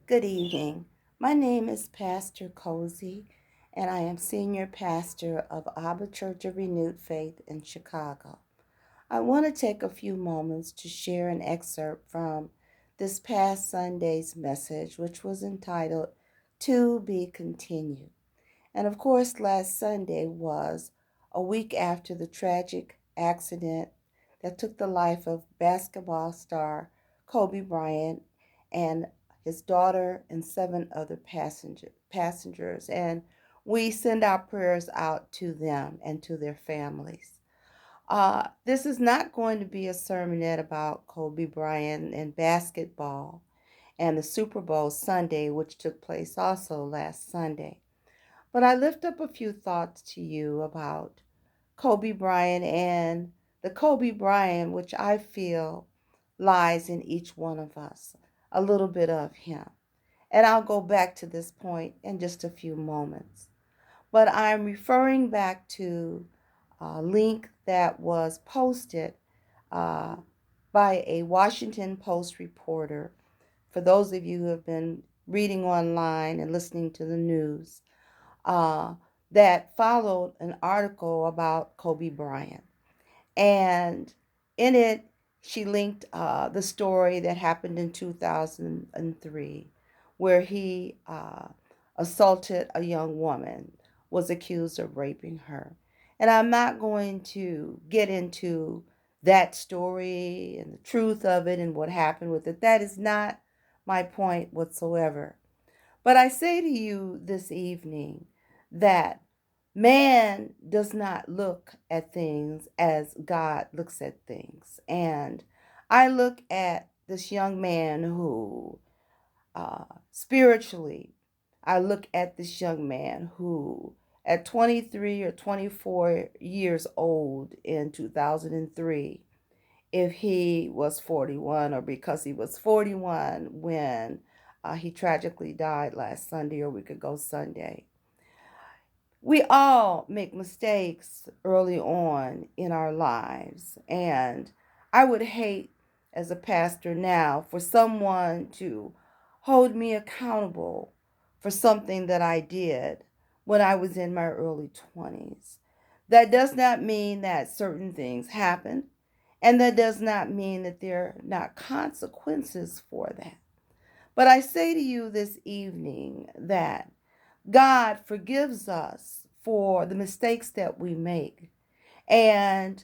Good evening. My name is Pastor Cozy, and I am Senior Pastor of Abba Church of Renewed Faith in Chicago. I want to take a few moments to share an excerpt from this past Sunday's message, which was entitled To Be Continued. And of course, last Sunday was a week after the tragic accident that took the life of basketball star Kobe Bryant and his daughter and seven other passengers. And we send our prayers out to them and to their families. This is not going to be a sermonette about Kobe Bryant and basketball and the Super Bowl Sunday, which took place also last Sunday. But I lift up a few thoughts to you about Kobe Bryant and the Kobe Bryant which I feel lies in each one of us, a little bit of him. And I'll go back to this point in just a few moments. But I'm referring back to a link that was posted uh, by a Washington Post reporter. For those of you who have been reading online and listening to the news, uh, that followed an article about Kobe Bryant. And in it, she linked the story that happened in 2003, where he assaulted a young woman, was accused of raping her. And I'm not going to get into that story and the truth of it and what happened with it. That is not my point whatsoever. But I say to you this evening that man does not look at things as God looks at things. And I look at this young man who, spiritually, I look at this young man who, at 23 or 24 years old in 2003, if he was 41 or because he was 41 when he tragically died last Sunday or a week ago Sunday. We all make mistakes early on in our lives. And I would hate as a pastor now for someone to hold me accountable for something that I did when I was in my early 20s. That does not mean that certain things happen, and that does not mean that there are not consequences for that. But I say to you this evening that God forgives us for the mistakes that we make and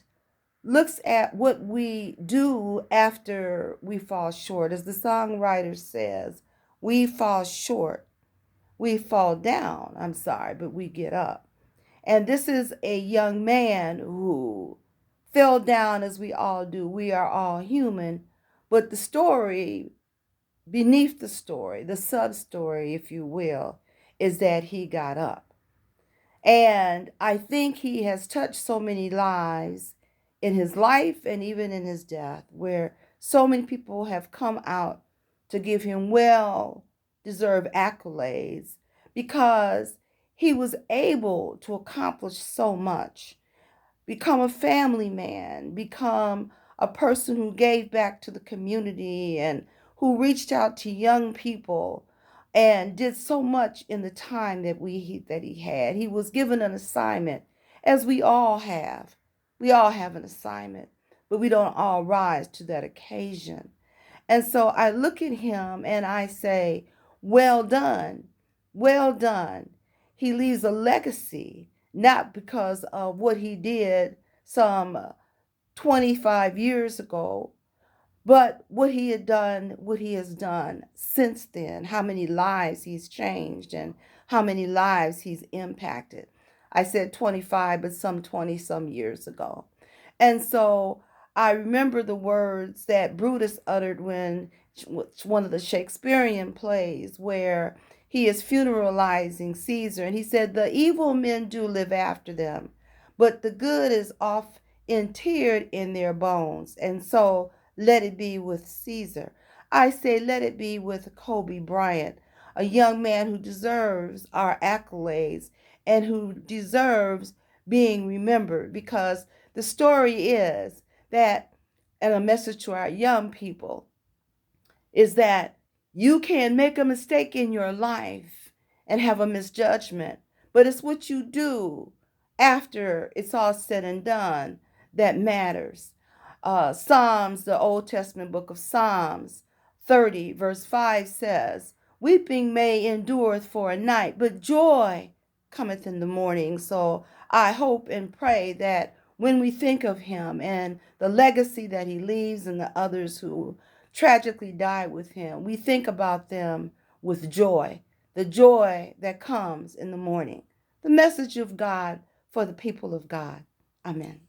looks at what we do after we fall short. As the songwriter says, we fall short, we fall down, but we get up. And this is a young man who fell down as we all do. We are all human. But the story, beneath the story, the sub story, if you will, is that he got up. And I think he has touched so many lives in his life and even in his death, where so many people have come out to give him well deserved accolades because he was able to accomplish so much, become a family man, become a person who gave back to the community and who reached out to young people and did so much in the time that he had. He was given an assignment, as we all have. We all have an assignment, but we don't all rise to that occasion. And so I look at him and I say, well done, well done. He leaves a legacy, not because of what he did some 25 years ago, but what he had done, what he has done since then, how many lives he's changed and how many lives he's impacted. I said 25, but some 20 some years ago. And so I remember the words that Brutus uttered when one of the Shakespearean plays where he is funeralizing Caesar. And he said, the evil men do live after them, but the good is oft interred in their bones. And so let it be with Caesar. I say, let it be with Kobe Bryant, a young man who deserves our accolades and who deserves being remembered, because the story is that, and a message to our young people, is that You can make a mistake in your life and have a misjudgment, but it's what you do after it's all said and done that matters. Psalms, the Old Testament book of Psalms 30, verse 5 says, weeping may endure for a night, but joy cometh in the morning. So I hope and pray that when we think of him and the legacy that he leaves and the others who tragically died with him, we think about them with joy, the joy that comes in the morning. The message of God for the people of God. Amen.